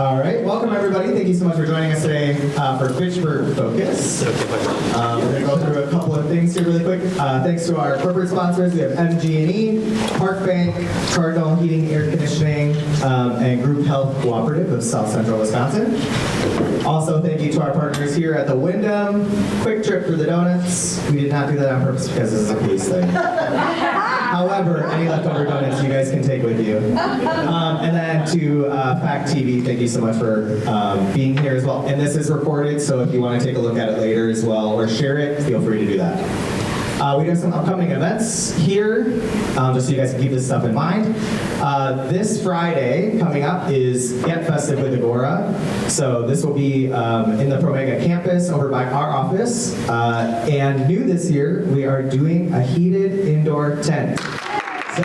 All right, welcome everybody. Thank you so much for joining us today for Fitchburg Focus. We're going to go through a couple of things here really quick. Thanks to our corporate sponsors. We have MG&E, Park Bank, Cardinal Heating, Air Conditioning, and Group Health Cooperative of South Central Wisconsin. Also, thank you to our partners here at the Wyndham. Quick trip for the donuts. We did not do that on purpose because this is a peace thing. However, any leftover donuts you guys can take with you. And then to Fact TV, thank you so much for being here as well. And this is recorded, so if you want to take a look at it later as well or share it, feel free to do that. We do have some upcoming events here, just so you guys can keep this stuff in mind. This Friday coming up is Get Festive with Agora. So this will be in the Promega campus over by our office. And new this year, we are doing a heated indoor tent. So,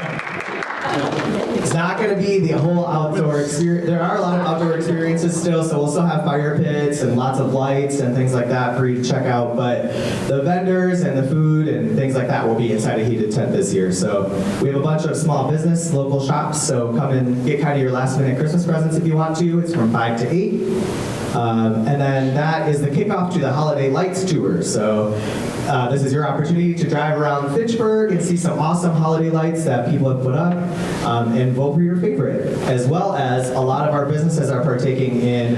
it's not going to be the whole outdoor experience. There are a lot of outdoor experiences still, so we'll still have fire pits and lots of lights and things like that for you to check out. But the vendors and the food and things like that will be inside a heated tent this year. So we have a bunch of small business, local shops, so come and get kind of your last minute Christmas presents if you want to. It's from 5 to 8. And then that is the kickoff to the Holiday Lights Tour. So this is your opportunity to drive around Fitchburg and see some awesome holiday lights that people have put up and vote for your favorite. As well as a lot of our businesses are partaking in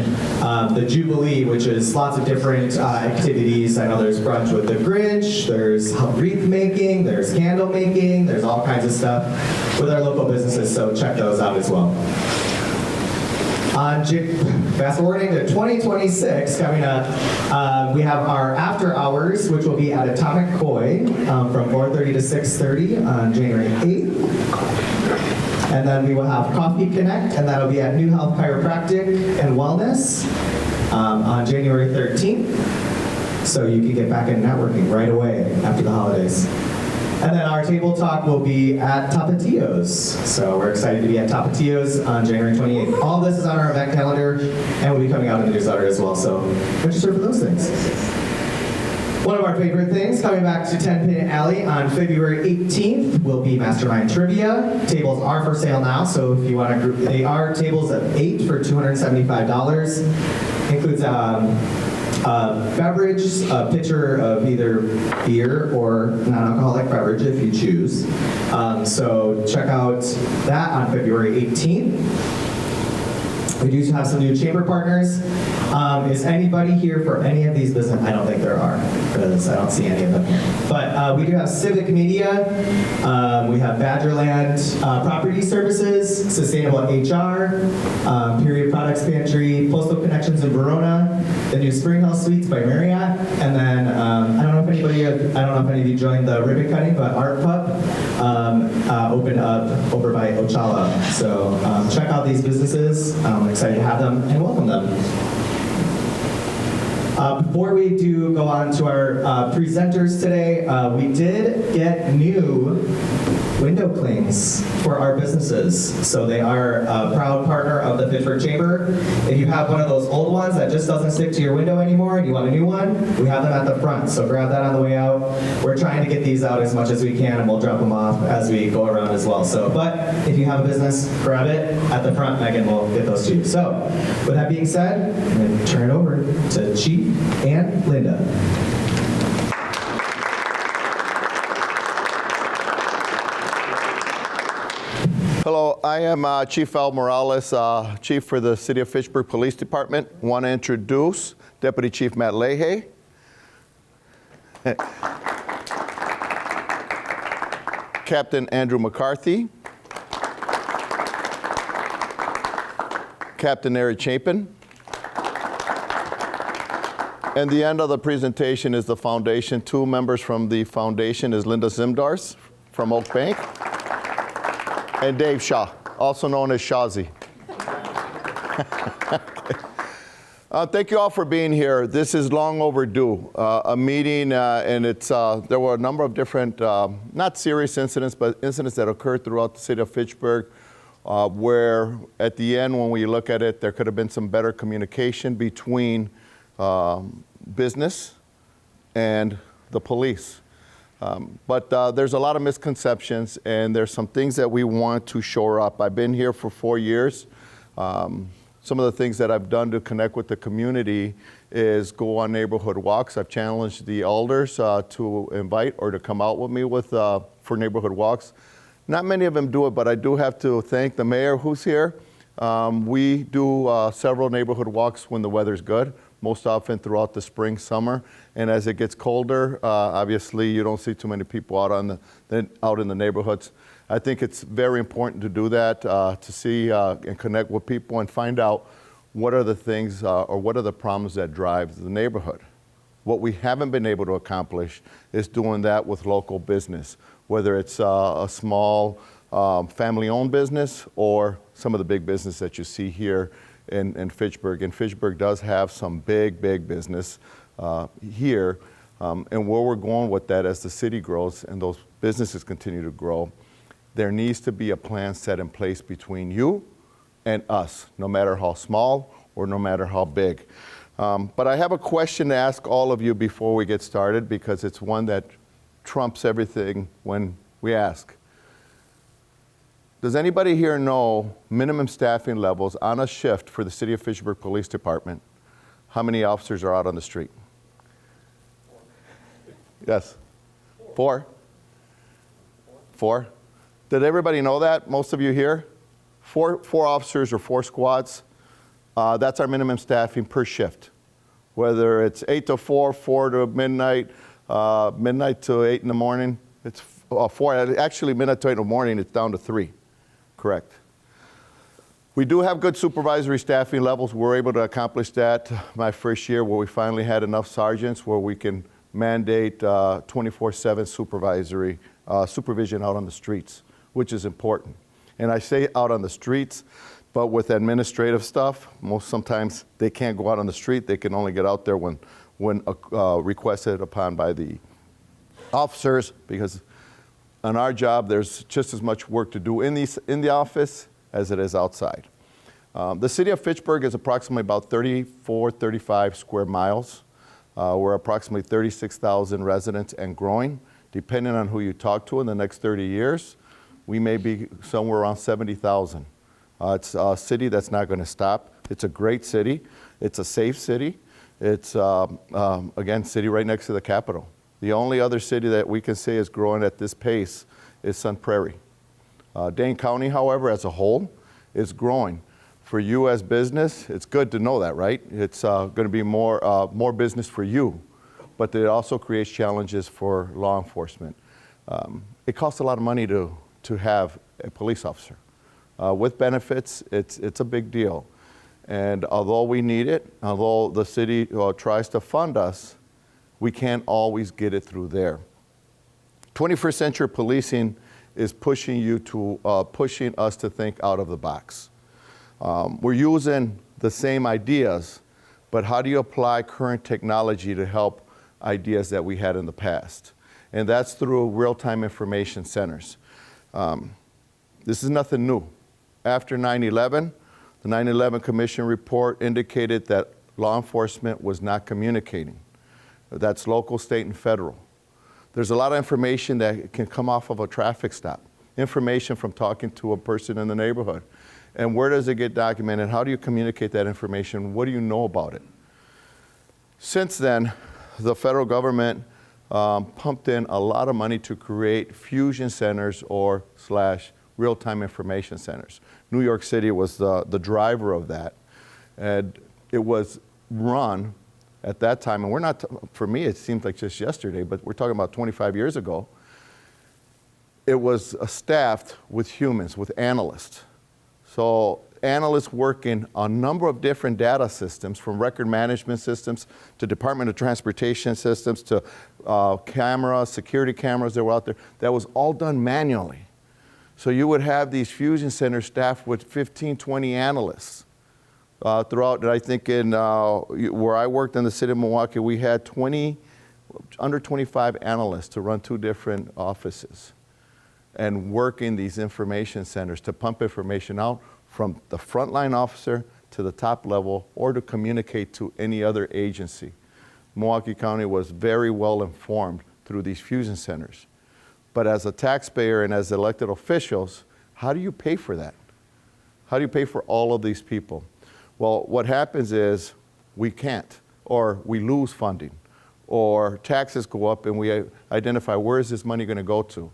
the Jubilee, which is lots of different activities. I know there's brunch with the Grinch, there's wreath making, there's candle making, there's all kinds of stuff with our local businesses, so check those out as well. Fast forwarding to 2026 coming up, we have our after hours, which will be at Atomic Koi from 4:30 to 6:30 on January 8th. And then we will have Coffee Connect, and that'll be at New Health Chiropractic and Wellness on January 13th. So you can get back in networking right away after the holidays. And then our table talk will be at Tapatio's. So we're excited to be at Tapatio's on January 28th. All this is on our event calendar and will be coming out in the newsletter as well. So register for those things. One of our favorite things, coming back to 10 Pin Alley on February 18th, will be Mastermind Trivia. Tables are for sale now, so if you want to group, they are tables of 8 for $275. Includes beverage, a pitcher of either beer or non-alcoholic beverage if you choose. So check out that on February 18th. We do have some new chamber partners. Is anybody here for any of these businesses? I don't think there are, because I don't see any of them here. But we do have Civic Media. We have Badgerland Property Services, Sustainable HR, Period Products Pantry, Postal Connections in Verona, the new Spring House Suites by Marriott, and then I don't know if any of you joined the ribbon cutting, but Art Pup opened up over by Ochala. So check out these businesses. I'm excited to have them and welcome them. Before we do go on to our presenters today, we did get new window clings for our businesses. So they are a proud partner of the Fitchburg Chamber. If you have one of those old ones that just doesn't stick to your window anymore and you want a new one, we have them at the front. So grab that on the way out. We're trying to get these out as much as we can, and we'll drop them off as we go around as well. So, but if you have a business, grab it at the front. Megan will get those to you. So with that being said, I'm going to turn it over to Chief and Linda. Hello, I am Chief Al Morales, Chief for the City of Fitchburg Police Department. Want to introduce Deputy Chief Matt Leahy. Captain Andrew McCarthy. Captain Eric Chapin. And the end of the presentation is the foundation. 2 members from the foundation is Linda Zimdars from Oak Bank. And Dave Shaw, also known as Shawzy. Thank you all for being here. This is long overdue. A meeting, and it's there were a number of different, not serious incidents, but incidents that occurred throughout the city of Fitchburg, where at the end, when we look at it, there could have been some better communication between business and the police. But there's a lot of misconceptions, and there's some things that we want to shore up. I've been here for 4 years, some of the things that I've done to connect with the community is go on neighborhood walks. I've challenged the elders to invite or to come out with me for neighborhood walks. Not many of them do it, but I do have to thank the mayor who's here. We do several neighborhood walks when the weather's good, most often throughout the spring, summer. And as it gets colder, obviously you don't see too many people out in the neighborhoods. I think it's very important to do that, to see and connect with people and find out what are the things or what are the problems that drive the neighborhood. What we haven't been able to accomplish is doing that with local business, whether it's a small family-owned business or some of the big business that you see here in Fitchburg. And Fitchburg does have some big business here. And where we're going with that as the city grows and those businesses continue to grow, there needs to be a plan set in place between you and us, no matter how small or no matter how big. But I have a question to ask all of you before we get started, because it's one that trumps everything when we ask. Does anybody here know minimum staffing levels on a shift for the City of Fitchburg Police Department? How many officers are out on the street? Yes? Four? Did everybody know that? Most of you here? Four officers or 4 squads. That's our minimum staffing per shift. Whether it's 8 to 4, 4 to midnight, midnight to 8 in the morning, it's 4. Actually, midnight to 8 in the morning, it's down to 3. Correct. We do have good supervisory staffing levels. We're able to accomplish that my first year, where we finally had enough sergeants where we can mandate 24/7 supervision out on the streets, which is important. And I say out on the streets, but with administrative stuff, sometimes they can't go out on the street. They can only get out there when requested upon by the officers, because on our job, there's just as much work to do in the office as it is outside. The city of Fitchburg is approximately about 35 square miles. We're approximately 36,000 residents and growing. Depending on who you talk to in the next 30 years, we may be somewhere around 70,000. It's a city that's not going to stop. It's a great city. It's a safe city. It's, again, city right next to the Capitol. The only other city that we can say is growing at this pace is Sun Prairie. Dane County, however, as a whole, is growing. For you as business, it's good to know that, right? It's going to be more business for you, but it also creates challenges for law enforcement. It costs a lot of money to have a police officer. With benefits, it's a big deal. And although we need it, although the city tries to fund us, we can't always get it through there. 21st century policing is pushing us to think out of the box. We're using the same ideas, but how do you apply current technology to help ideas that we had in the past? And that's through real-time information centers. This is nothing new. After 9/11, the 9/11 Commission report indicated that law enforcement was not communicating. That's local, state, and federal. There's a lot of information that can come off of a traffic stop, information from talking to a person in the neighborhood. And where does it get documented? How do you communicate that information? What do you know about it? Since then, the federal government pumped in a lot of money to create fusion centers or / real-time information centers. New York City was the driver of that. And it was run at that time, and we're not, for me, it seems like just yesterday, but we're talking about 25 years ago. It was staffed with humans, with analysts. So analysts work in a number of different data systems, from record management systems to Department of Transportation systems to cameras, security cameras that were out there. That was all done manually. So you would have these fusion centers staffed with 15, 20 analysts. Throughout, I think in where I worked in the city of Milwaukee, we had under 25 analysts to run 2 different offices and work in these information centers to pump information out from the frontline officer to the top level or to communicate to any other agency. Milwaukee County was very well informed through these fusion centers. But as a taxpayer and as elected officials, how do you pay for that? How do you pay for all of these people? Well, what happens is we can't, or we lose funding, or taxes go up and we identify where is this money going to go to?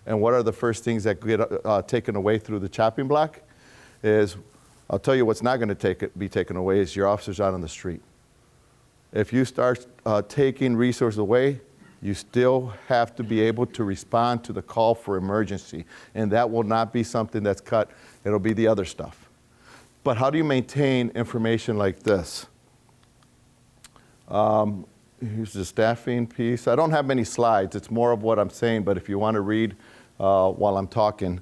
And what are the first things that get taken away through the chopping block? Is, I'll tell you what's not going to be taken away is your officers out on the street. If you start taking resources away, you still have to be able to respond to the call for emergency. And that will not be something that's cut. It'll be the other stuff. But how do you maintain information like this? Here's the staffing piece. I don't have many slides. It's more of what I'm saying, but if you want to read while I'm talking.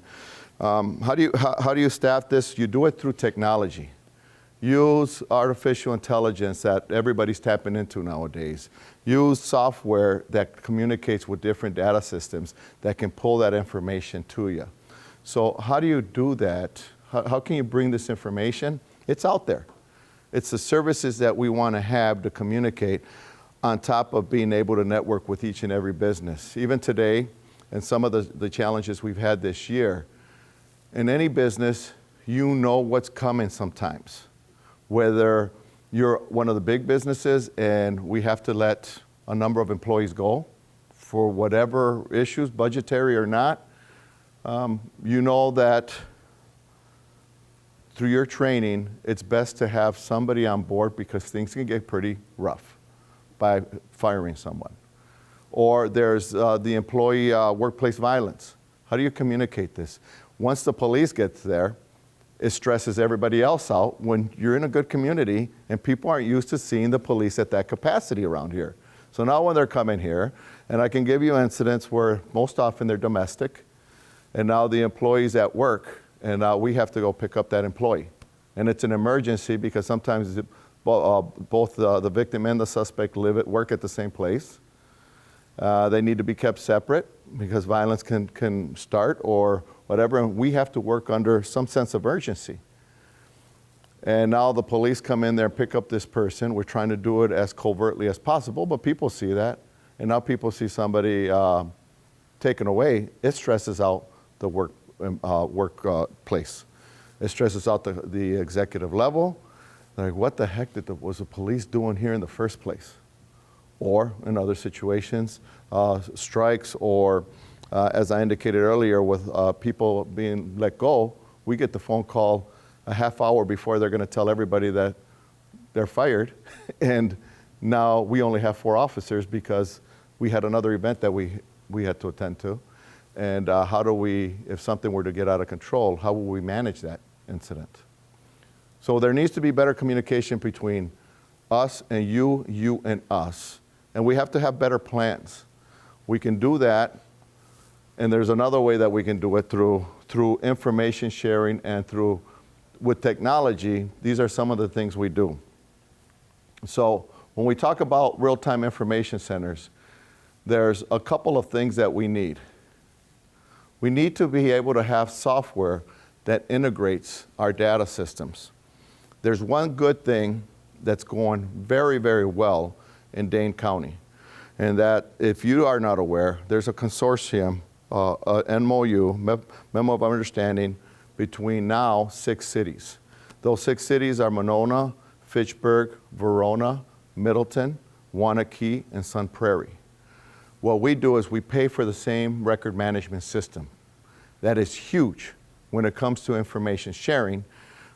How do you staff this? You do it through technology. Use artificial intelligence that everybody's tapping into nowadays. Use software that communicates with different data systems that can pull that information to you. So how do you do that? How can you bring this information? It's out there. It's the services that we want to have to communicate on top of being able to network with each and every business. Even today, and some of the challenges we've had this year, in any business, you know what's coming sometimes. Whether you're one of the big businesses and we have to let a number of employees go for whatever issues, budgetary or not, you know that through your training, it's best to have somebody on board because things can get pretty rough by firing someone. Or there's the employee workplace violence. How do you communicate this? Once the police gets there, it stresses everybody else out when you're in a good community and people aren't used to seeing the police at that capacity around here. So now when they're coming here, and I can give you incidents where most often they're domestic, and now the employee's at work, and we have to go pick up that employee. And it's an emergency because sometimes both the victim and the suspect work at the same place. They need to be kept separate because violence can start or whatever, and we have to work under some sense of urgency. And now the police come in there and pick up this person. We're trying to do it as covertly as possible, but people see that. And now people see somebody taken away. It stresses out the workplace. It stresses out the executive level. They're like, what the heck was the police doing here in the first place? Or in other situations, strikes or as I indicated earlier with people being let go, we get the phone call a half hour before they're going to tell everybody that they're fired. And now we only have 4 officers because we had another event that we had to attend to. And how do we, if something were to get out of control, how will we manage that incident? So there needs to be better communication between us and you and us. And we have to have better plans. We can do that, and there's another way that we can do it through information sharing and with technology. These are some of the things we do. So when we talk about real-time information centers, there's a couple of things that we need. We need to be able to have software that integrates our data systems. There's one good thing that's going very, very well in Dane County, and that if you are not aware, there's a consortium, MOU, Memo of Understanding, between now 6 cities. Those 6 cities are Monona, Fitchburg, Verona, Middleton, Wanakee, and Sun Prairie. What we do is we pay for the same record management system. That is huge when it comes to information sharing.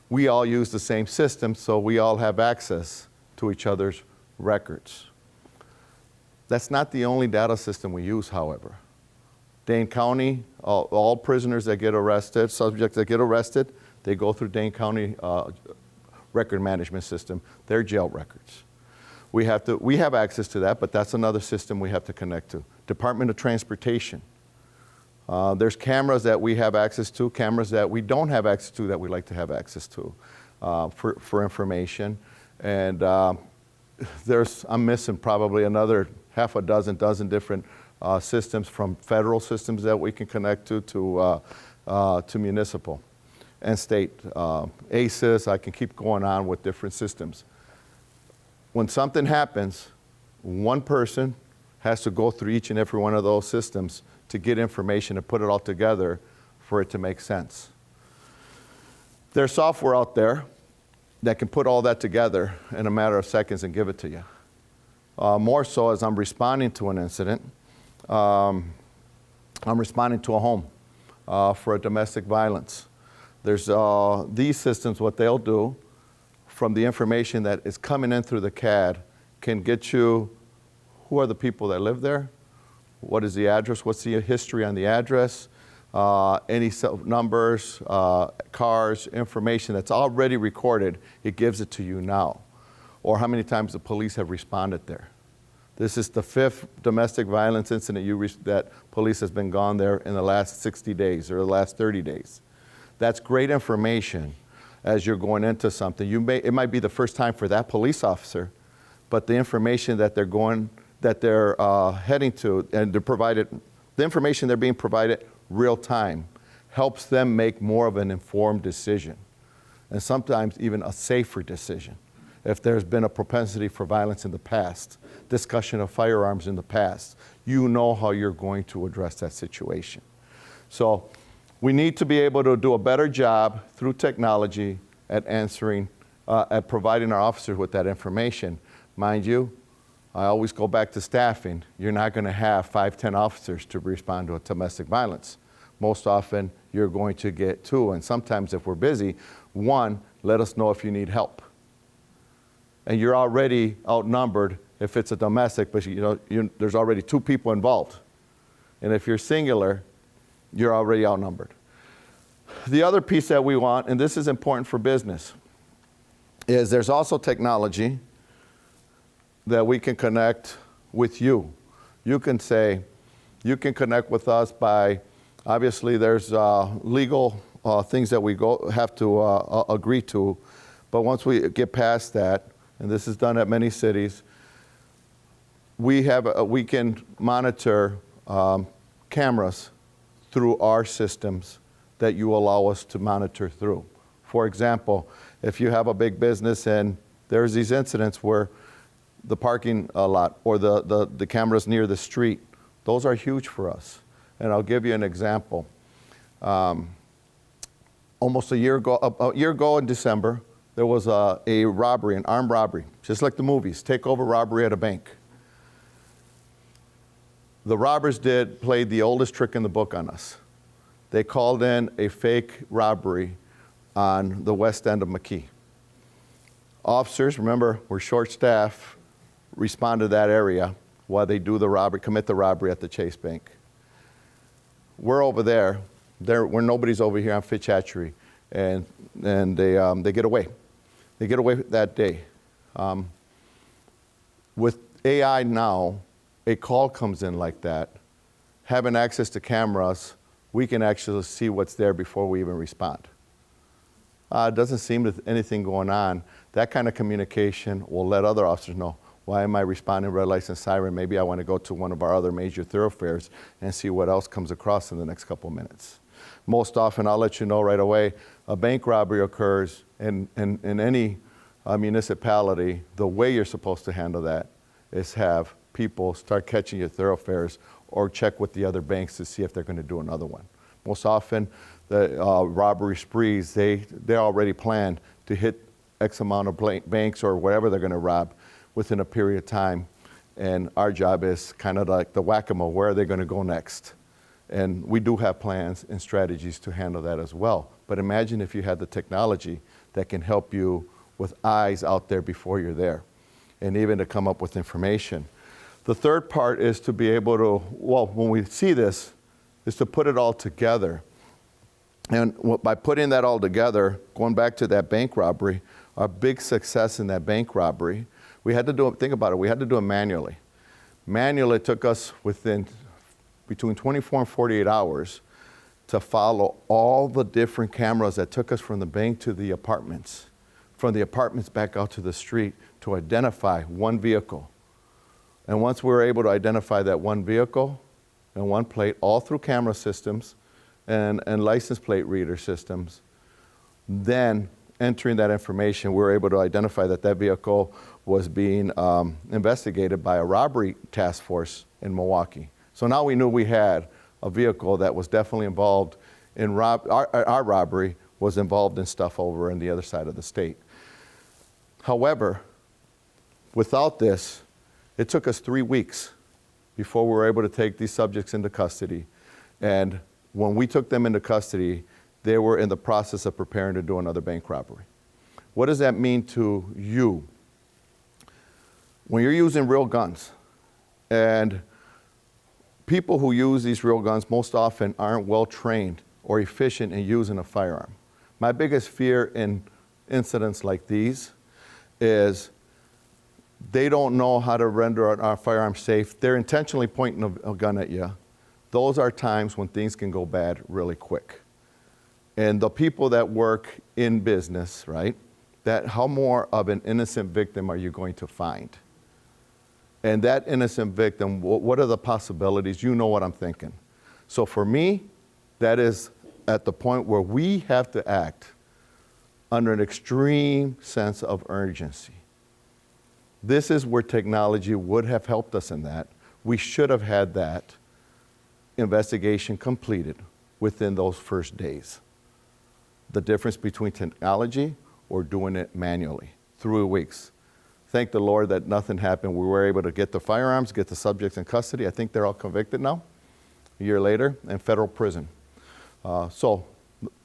We all use the same system, so we all have access to each other's records. That's not the only data system we use, however. Dane County, all prisoners that get arrested, subjects that get arrested, they go through Dane County record management system, their jail records. We have access to that, but that's another system we have to connect to. Department of Transportation. There's cameras that we have access to, cameras that we don't have access to that we like to have access to for information. And I'm missing probably another half a dozen different systems, from federal systems that we can connect to municipal and state. ACES, I can keep going on with different systems. When something happens, one person has to go through each and every one of those systems to get information and put it all together for it to make sense. There's software out there. that can put all that together in a matter of seconds and give it to you. More so as I'm responding to an incident, I'm responding to a home for a domestic violence. There's these systems, what they'll do from the information that is coming in through the CAD can get you who are the people that live there, what is the address, what's the history on the address, any numbers, cars, information that's already recorded, it gives it to you now. Or how many times the police have responded there. This is the 5th domestic violence incident that police has been gone there in the last 60 days or the last 30 days. That's great information as you're going into something. It might be the first time for that police officer, but the information that they're heading to and they're provided, the information they're being provided real time helps them make more of an informed decision and sometimes even a safer decision. If there's been a propensity for violence in the past, discussion of firearms in the past, you know how you're going to address that situation. So we need to be able to do a better job through technology at answering, at providing our officers with that information. Mind you, I always go back to staffing. You're not going to have 5, 10 officers to respond to a domestic violence. Most often, you're going to get 2, and sometimes if we're busy, 1, let us know if you need help. And you're already outnumbered if it's a domestic, but there's already 2 people involved. And if you're singular, you're already outnumbered. The other piece that we want, and this is important for business, is there's also technology that we can connect with you. You can connect with us by, obviously there's legal things that we have to agree to, but once we get past that, and this is done at many cities, we can monitor cameras through our systems that you allow us to monitor through. For example, if you have a big business and there's these incidents where the parking lot or the cameras near the street, those are huge for us. And I'll give you an example. Almost a year ago in December, there was a robbery, an armed robbery, just like the movies, takeover robbery at a bank. The robbers played the oldest trick in the book on us. They called in a fake robbery on the west end of McKee. Officers, remember, we're short-staffed, respond to that area while they do the robbery, commit the robbery at the Chase Bank. We're over there where nobody's over here on Fitch Hatchery, and they get away. They get away that day. With AI now, a call comes in like that. Having access to cameras, we can actually see what's there before we even respond. It doesn't seem to anything going on. That kind of communication will let other officers know, why am I responding red lights and siren? Maybe I want to go to one of our other major thoroughfares and see what else comes across in the next couple minutes. Most often, I'll let you know right away, a bank robbery occurs in any municipality. The way you're supposed to handle that is have people start catching your thoroughfares or check with the other banks to see if they're going to do another one. Most often, the robbery sprees, they're already planned to hit X amount of banks or whatever they're going to rob within a period of time. And our job is kind of like the whack-a-mole, where are they going to go next? And we do have plans and strategies to handle that as well. But imagine if you had the technology that can help you with eyes out there before you're there, and even to come up with information. The third part is to be able to, well, when we see this, is to put it all together. And by putting that all together, going back to that bank robbery, our big success in that bank robbery, we had to do it, think about it, we had to do it manually. Manually, it took us between 24 and 48 hours to follow all the different cameras that took us from the bank to the apartments, from the apartments back out to the street to identify one vehicle. And once we were able to identify that one vehicle and one plate, all through camera systems and license plate reader systems, then entering that information, we were able to identify that that vehicle was being investigated by a robbery task force in Milwaukee. So now we knew we had a vehicle that was definitely involved in our robbery, was involved in stuff over on the other side of the state. However, without this, it took us 3 weeks before we were able to take these subjects into custody. And when we took them into custody, they were in the process of preparing to do another bank robbery. What does that mean to you? When you're using real guns, and people who use these real guns most often aren't well trained or efficient in using a firearm. My biggest fear in incidents like these is they don't know how to render our firearm safe. They're intentionally pointing a gun at you. Those are times when things can go bad really quick. And the people that work in business, right, that how more of an innocent victim are you going to find? And that innocent victim, what are the possibilities? You know what I'm thinking. So for me, that is at the point where we have to act under an extreme sense of urgency. This is where technology would have helped us in that. We should have had that investigation completed within those first days. The difference between technology or doing it manually, 3 weeks. Thank the Lord that nothing happened. We were able to get the firearms, get the subjects in custody. I think they're all convicted now, a year later, in federal prison. So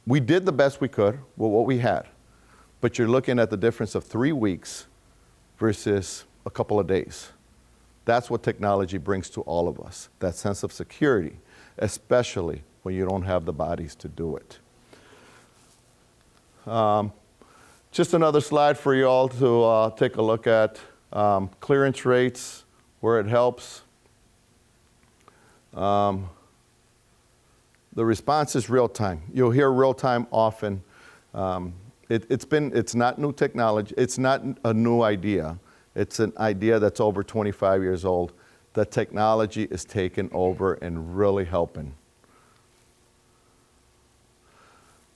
we did the best we could with what we had. But you're looking at the difference of 3 weeks versus a couple of days. That's what technology brings to all of us, that sense of security, especially when you don't have the bodies to do it. Just another slide for you all to take a look at. Clearance rates, where it helps. The response is real time. You'll hear real time often. It's not new technology. It's not a new idea. It's an idea that's over 25 years old. The technology is taking over and really helping.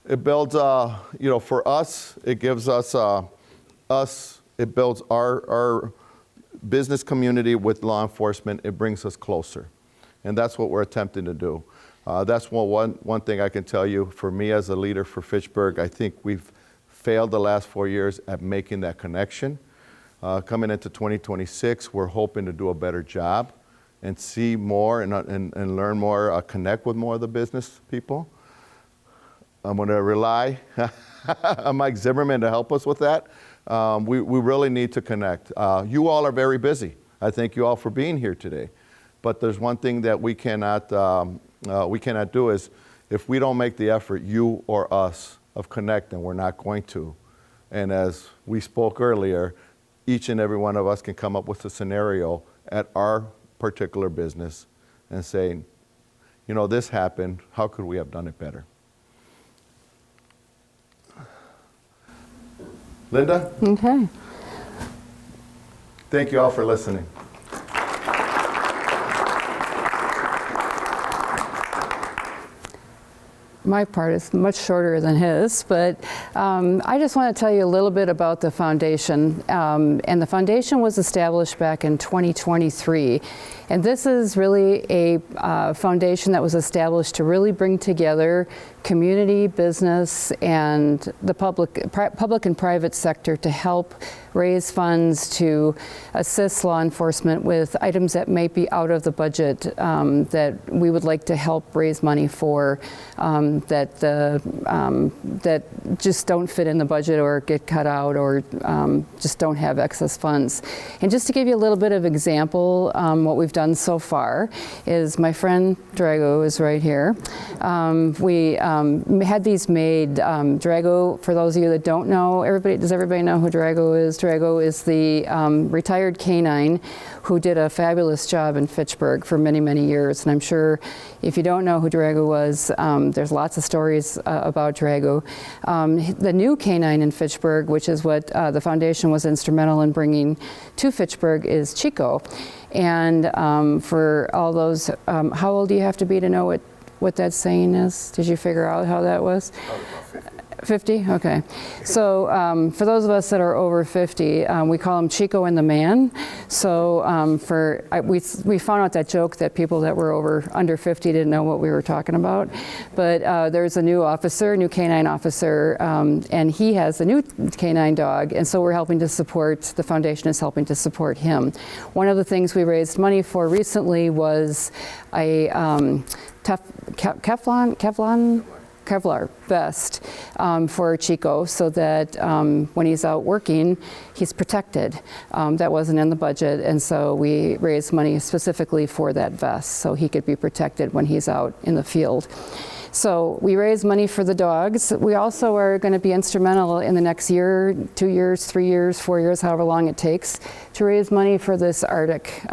It builds, for us, it gives us, it builds our business community with law enforcement. It brings us closer. And that's what we're attempting to do. That's one thing I can tell you. For me as a leader for Fitchburg, I think we've failed the last 4 years at making that connection. Coming into 2026, we're hoping to do a better job and see more and learn more, connect with more of the business people. I'm going to rely on Mike Zimmerman to help us with that. We really need to connect. You all are very busy. I thank you all for being here today. But there's one thing that we cannot do is if we don't make the effort, you or us, of connecting, we're not going to. And as we spoke earlier, each and every one of us can come up with a scenario at our particular business and say, this happened. How could we have done it better? Linda? Okay. Thank you all for listening. My part is much shorter than his, but I just want to tell you a little bit about the foundation. And the foundation was established back in 2023. And this is really a foundation that was established to really bring together community, business, and the public and private sector to help raise funds to assist law enforcement with items that may be out of the budget that we would like to help raise money for that just don't fit in the budget or get cut out or just don't have excess funds. And just to give you a little bit of example, what we've done so far is my friend Drago is right here. We had these made. Drago, for those of you that don't know, does everybody know who Drago is? Drago is the retired canine who did a fabulous job in Fitchburg for many, many years. And I'm sure if you don't know who Drago was, there's lots of stories about Drago. The new canine in Fitchburg, which is what the foundation was instrumental in bringing to Fitchburg, is Chico. And for all those, how old do you have to be to know what that saying is? Did you figure out how that was? 50? Okay. So for those of us that are over 50, we call him Chico and the Man. So we found out that joke that people that were under 50 didn't know what we were talking about. But there's a new officer, new canine officer, and he has a new canine dog. And so we're helping to support, the foundation is helping to support him. One of the things we raised money for recently was a Kevlar vest for Chico so that when he's out working, he's protected. That wasn't in the budget, and so we raised money specifically for that vest so he could be protected when he's out in the field. So we raise money for the dogs. We also are going to be instrumental in the next year, 2 years, 3 years, 4 years, however long it takes, to raise money for this Arctic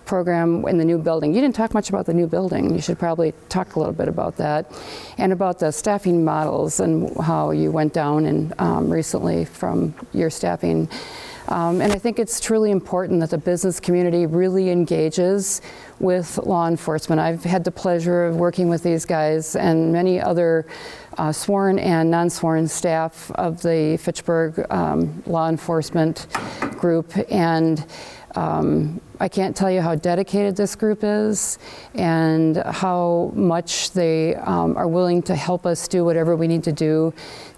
program in the new building. You didn't talk much about the new building. You should probably talk a little bit about that and about the staffing models and how you went down and recently from your staffing. And I think it's truly important that the business community really engages with law enforcement. I've had the pleasure of working with these guys and many other sworn and non-sworn staff of the Fitchburg Law Enforcement group, and I can't tell you how dedicated this group is and how much they are willing to help us do whatever we need to do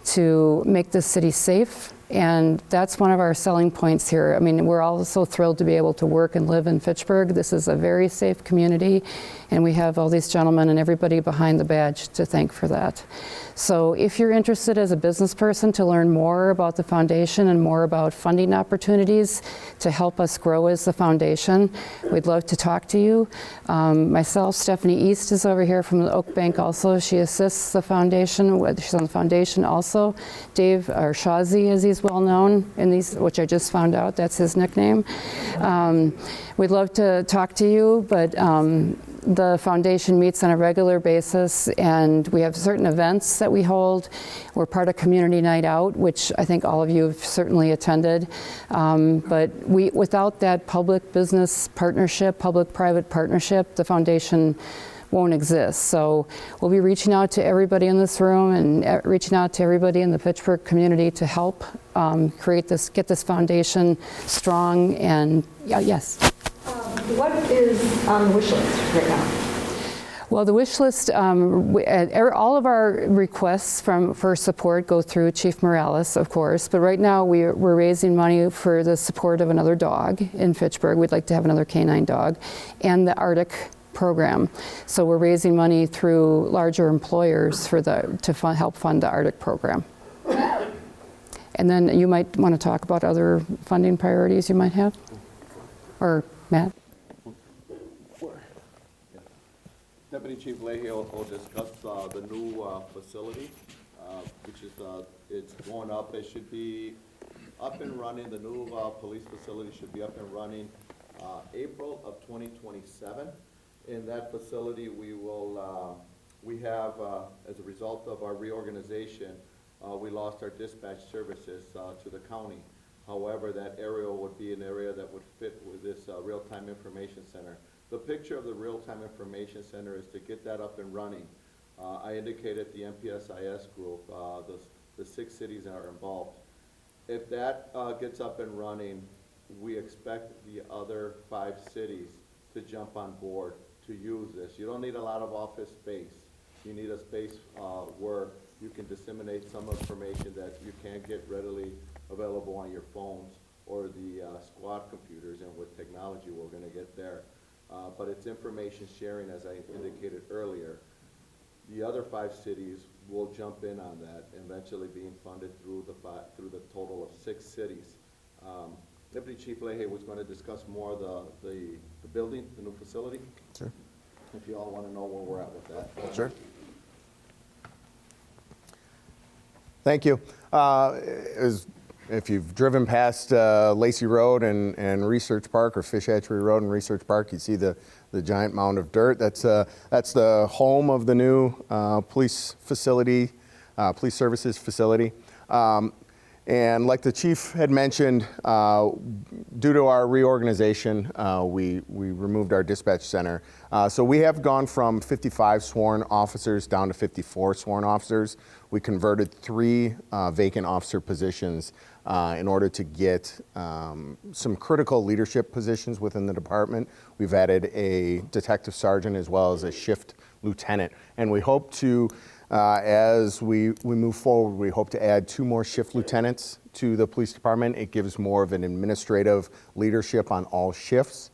to make this city safe. And that's one of our selling points here. I mean, we're all so thrilled to be able to work and live in Fitchburg. This is a very safe community, and we have all these gentlemen and everybody behind the badge to thank for that. So if you're interested as a business person to learn more about the foundation and more about funding opportunities to help us grow as the foundation, we'd love to talk to you. Myself, Stephanie East is over here from the Oak Bank also. She assists the foundation. She's on the foundation also. Dave, or Shazi as he's well known in these, which I just found out, that's his nickname. We'd love to talk to you, but the foundation meets on a regular basis, and we have certain events that we hold. We're part of Community Night Out, which I think all of you have certainly attended. But without that public-business partnership, public-private partnership, the foundation won't exist. So we'll be reaching out to everybody in this room and reaching out to everybody in the Fitchburg community to help get this foundation strong. And yes. What is on the wish list right now? Well, the wish list, all of our requests for support go through Chief Morales, of course, but right now we're raising money for the support of another dog in Fitchburg. We'd like to have another canine dog, and the Arctic program. So we're raising money through larger employers to help fund the Arctic program. And then you might want to talk about other funding priorities you might have, or Matt? Deputy Chief Leahy will discuss the new facility, which is it's going up. It should be up and running. The new police facility should be up and running April of 2027. In that facility, we have, as a result of our reorganization, we lost our dispatch services to the county. However, that area would be an area that would fit with this real-time information center. The picture of the real-time information center is to get that up and running. I indicated the MPSIS group, the 6 cities that are involved. If that gets up and running, we expect the other 5 cities to jump on board to use this. You don't need a lot of office space. You need a space where you can disseminate some information that you can't get readily available on your phones or the squad computers, and with technology we're going to get there. But it's information sharing, as I indicated earlier. The other 5 cities will jump in on that, eventually being funded through the total of 6 cities. Deputy Chief Leahy was going to discuss more the building, the new facility. Sure. If you all want to know where we're at with that. Sure. Thank you. If you've driven past Lacey Road and Research Park, or Fish Hatchery Road and Research Park, you see the giant mound of dirt. That's the home of the new police facility, police services facility. And like the chief had mentioned, due to our reorganization, we removed our dispatch center. So we have gone from 55 sworn officers down to 54 sworn officers. We converted 3 vacant officer positions in order to get some critical leadership positions within the department. We've added a detective sergeant as well as a shift lieutenant. And we hope to, as we move forward, we hope to add 2 more shift lieutenants to the police department. It gives more of an administrative leadership on all shifts,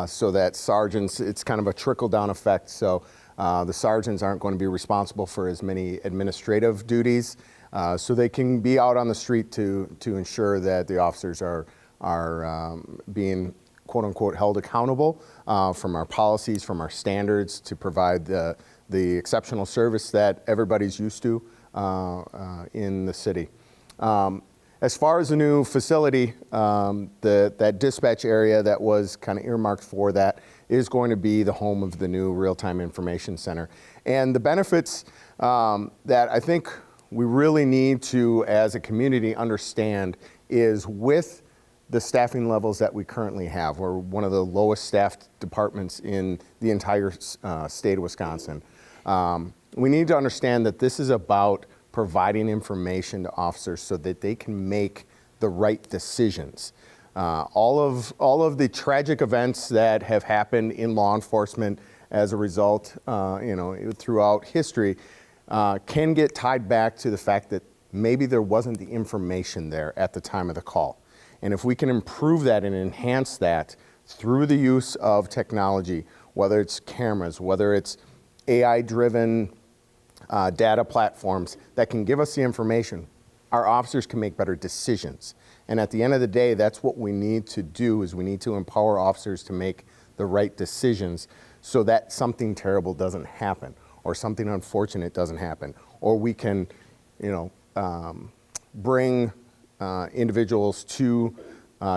so that sergeants, it's kind of a trickle-down effect. So the sergeants aren't going to be responsible for as many administrative duties, so they can be out on the street to ensure that the officers are being quote-unquote held accountable from our policies, from our standards, to provide the exceptional service that everybody's used to in the city. As far as the new facility, that dispatch area that was kind of earmarked for that is going to be the home of the new real-time information center. And the benefits that I think we really need to, as a community, understand is with the staffing levels that we currently have. We're one of the lowest staffed departments in the entire state of Wisconsin. We need to understand that this is about providing information to officers so that they can make the right decisions. All of the tragic events that have happened in law enforcement as a result, throughout history, can get tied back to the fact that maybe there wasn't the information there at the time of the call. And if we can improve that and enhance that through the use of technology, whether it's cameras, whether it's AI-driven data platforms that can give us the information, our officers can make better decisions. And at the end of the day, that's what we need to do, is we need to empower officers to make the right decisions so that something terrible doesn't happen or something unfortunate doesn't happen. Or we can, bring individuals to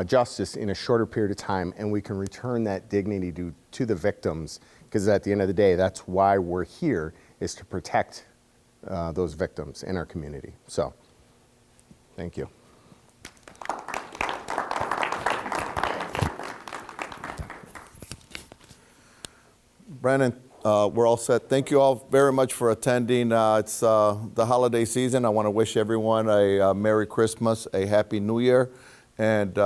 justice in a shorter period of time, and we can return that dignity to the victims, because at the end of the day, that's why we're here, is to protect those victims in our community. So, thank you. Brandon, we're all set. Thank you all very much for attending. It's the holiday season. I want to wish everyone a Merry Christmas, a Happy New Year, and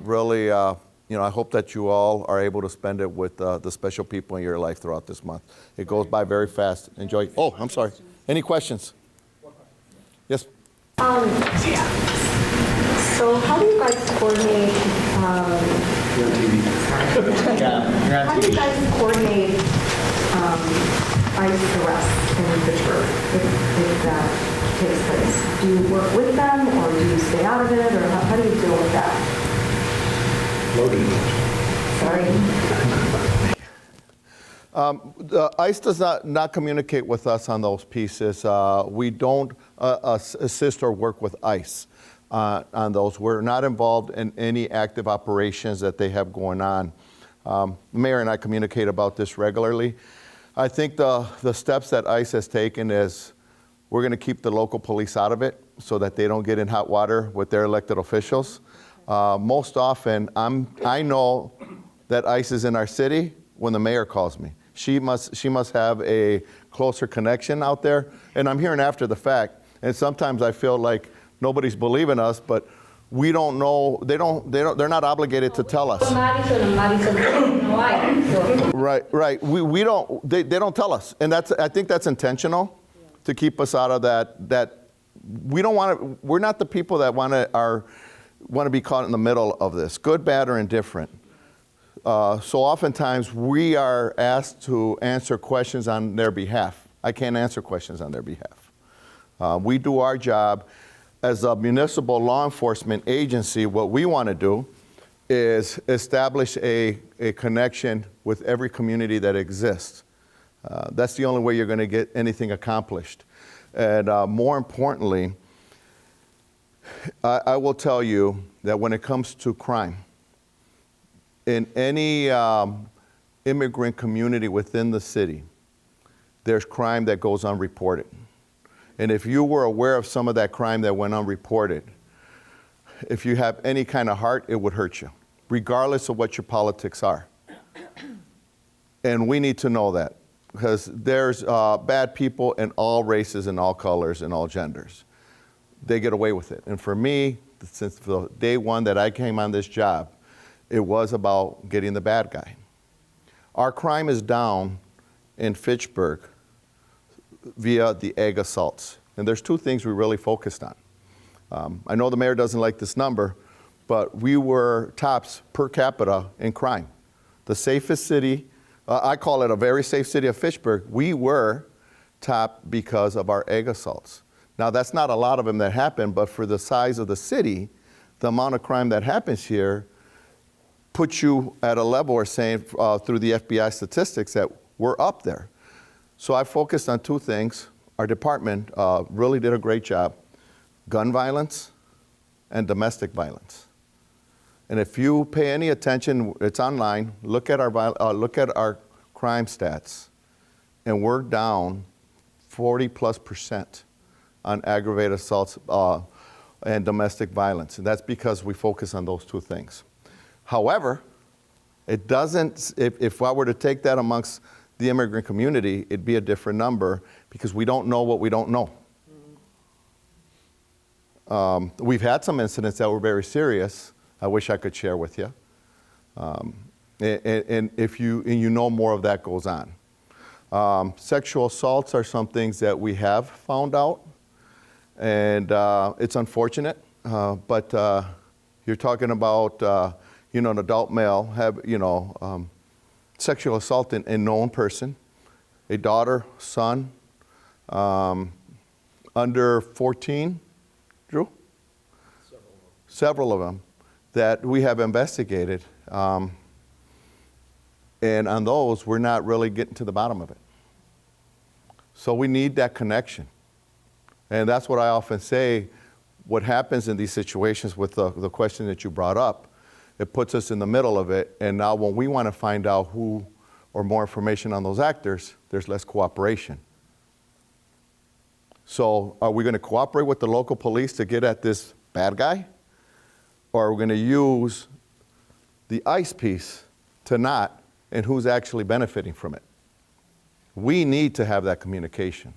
really, I hope that you all are able to spend it with the special people in your life throughout this month. It goes by very fast. Enjoy. Oh, I'm sorry. Any questions? Yes. So how do you guys coordinate? You're on TV. How do you guys coordinate ICE arrests in Fitchburg if that takes place? Do you work with them, or do you stay out of it, or how do you deal with that? Sorry. ICE does not communicate with us on those pieces. We don't assist or work with ICE on those. We're not involved in any active operations that they have going on. The mayor and I communicate about this regularly. I think the steps that ICE has taken is we're going to keep the local police out of it so that they don't get in hot water with their elected officials. Most often, I know that ICE is in our city when the mayor calls me. She must have a closer connection out there, and I'm hearing after the fact. And sometimes I feel like nobody's believing us, but we don't know. They're not obligated to tell us. Right. We don't. They don't tell us, and I think that's intentional, to keep us out of that. We don't want to. We're not the people that want to be caught in the middle of this, good, bad, or indifferent. So oftentimes we are asked to answer questions on their behalf. I can't answer questions on their behalf. We do our job. As a municipal law enforcement agency, what we want to do is establish a connection with every community that exists. That's the only way you're going to get anything accomplished. And more importantly, I will tell you that when it comes to crime, in any immigrant community within the city, there's crime that goes unreported. And if you were aware of some of that crime that went unreported, if you have any kind of heart, it would hurt you, regardless of what your politics are. And we need to know that, because there's bad people in all races and all colors and all genders. They get away with it. And for me, since the day one that I came on this job, it was about getting the bad guy. Our crime is down in Fitchburg via the egg assaults. And there's two things we really focused on. I know the mayor doesn't like this number, but we were tops per capita in crime. The safest city, I call it a very safe city of Fitchburg. We were top because of our egg assaults. Now, that's not a lot of them that happen, but for the size of the city, the amount of crime that happens here puts you at a level, or saying through the FBI statistics, that we're up there. So I focused on two things. Our department really did a great job: gun violence and domestic violence. And if you pay any attention, it's online. Look at our crime stats, and we're down 40+% on aggravated assaults and domestic violence, and that's because we focus on those two things. However, it doesn't. If I were to take that amongst the immigrant community, it'd be a different number, because we don't know what we don't know. We've had some incidents that were very serious. I wish I could share with you. And if you know, more of that goes on. Sexual assaults are some things that we have found out, and it's unfortunate. But you're talking about an adult male have sexual assault in a known person, a daughter, son, under 14. Drew? Several of them that we have investigated. And on those, we're not really getting to the bottom of it. So we need that connection. And that's what I often say. What happens in these situations with the question that you brought up, it puts us in the middle of it. And now when we want to find out who or more information on those actors, there's less cooperation. So are we going to cooperate with the local police to get at this bad guy? Or are we going to use the ICE piece to not, and who's actually benefiting from it? We need to have that communication.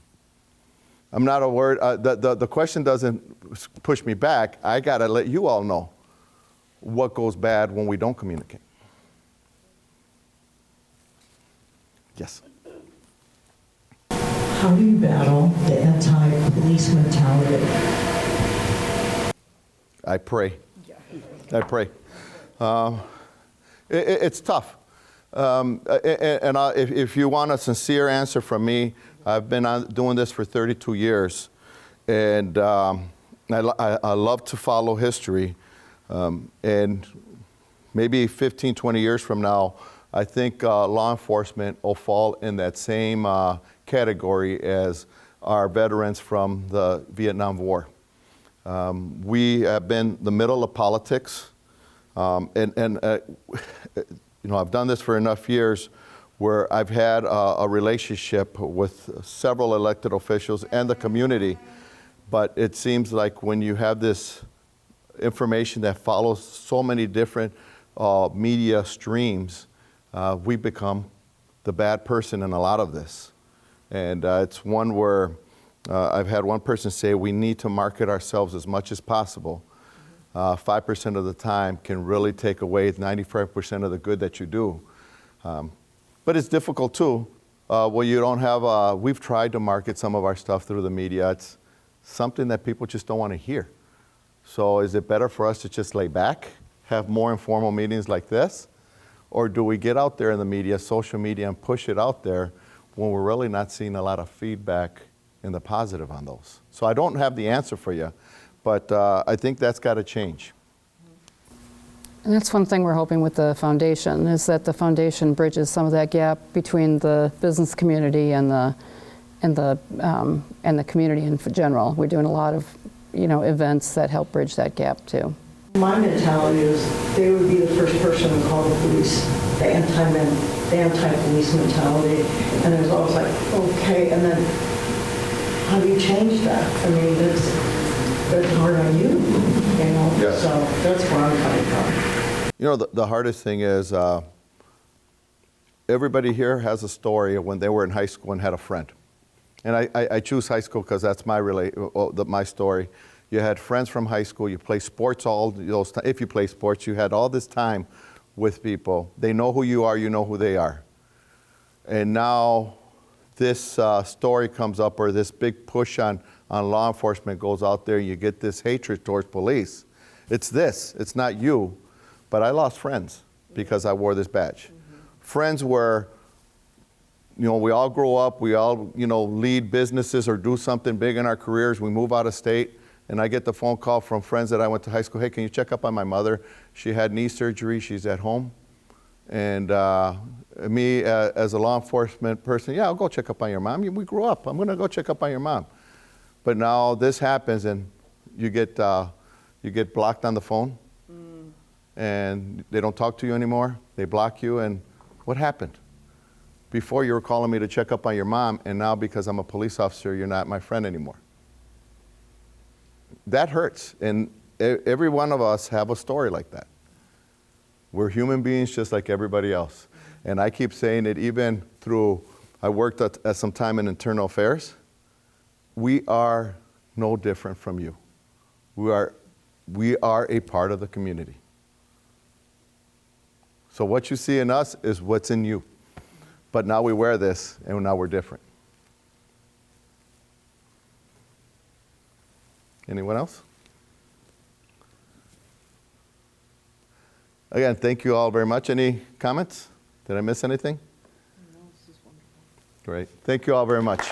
I'm not a word, the question doesn't push me back. I got to let you all know what goes bad when we don't communicate. Yes. How do you battle the anti-police mentality? I pray. It's tough. If you want a sincere answer from me, I've been doing this for 32 years, and I love to follow history. And maybe 15, 20 years from now, I think law enforcement will fall in that same category as our veterans from the Vietnam War. We have been the middle of politics, I've done this for enough years where I've had a relationship with several elected officials and the community, but it seems like when you have this information that follows so many different media streams, we become the bad person in a lot of this. And it's one where I've had one person say we need to market ourselves as much as possible. 5% of the time can really take away 95% of the good that you do. But it's difficult too. Well, you don't have, we've tried to market some of our stuff through the media. It's something that people just don't want to hear. So is it better for us to just lay back, have more informal meetings like this? Or do we get out there in the media, social media, and push it out there when we're really not seeing a lot of feedback in the positive on those? So I don't have the answer for you, but I think that's got to change. And that's one thing we're hoping with the foundation, is that the foundation bridges some of that gap between the business community and the community in general. We're doing a lot of events that help bridge that gap too. My mentality is they would be the first person to call the police, the anti-police mentality. And it was always like, okay, and then how do you change that? I mean, that's hard on you. you know? Yes. So that's where I'm coming from. You know, the hardest thing is everybody here has a story of when they were in high school and had a friend. And I choose high school because that's my story. You had friends from high school. You play sports if you play sports, you had all this time with people. They know who you are. You know who they are. And now this story comes up, or this big push on law enforcement goes out there, and you get this hatred towards police. It's not you, but I lost friends because I wore this badge. Mm-hmm. Friends were, we all grow up, we all, lead businesses or do something big in our careers. We move out of state, and I get the phone call from friends that I went to high school. Hey, can you check up on my mother? She had knee surgery. She's at home. And me, as a law enforcement person, yeah, I'll go check up on your mom. We grew up. I'm going to go check up on your mom. But now this happens, and you get blocked on the phone, and they don't talk to you anymore. They block you, and what happened? Before you were calling me to check up on your mom, and now because I'm a police officer, you're not my friend anymore. That hurts, and every one of us have a story like that. We're human beings just like everybody else. And I keep saying it even through, I worked at some time in internal affairs. We are no different from you. We are a part of the community. So what you see in us is what's in you. But now we wear this, and now we're different. Anyone else? Again, thank you all very much. Any comments? Did I miss anything? No, this is wonderful. Great. Thank you all very much.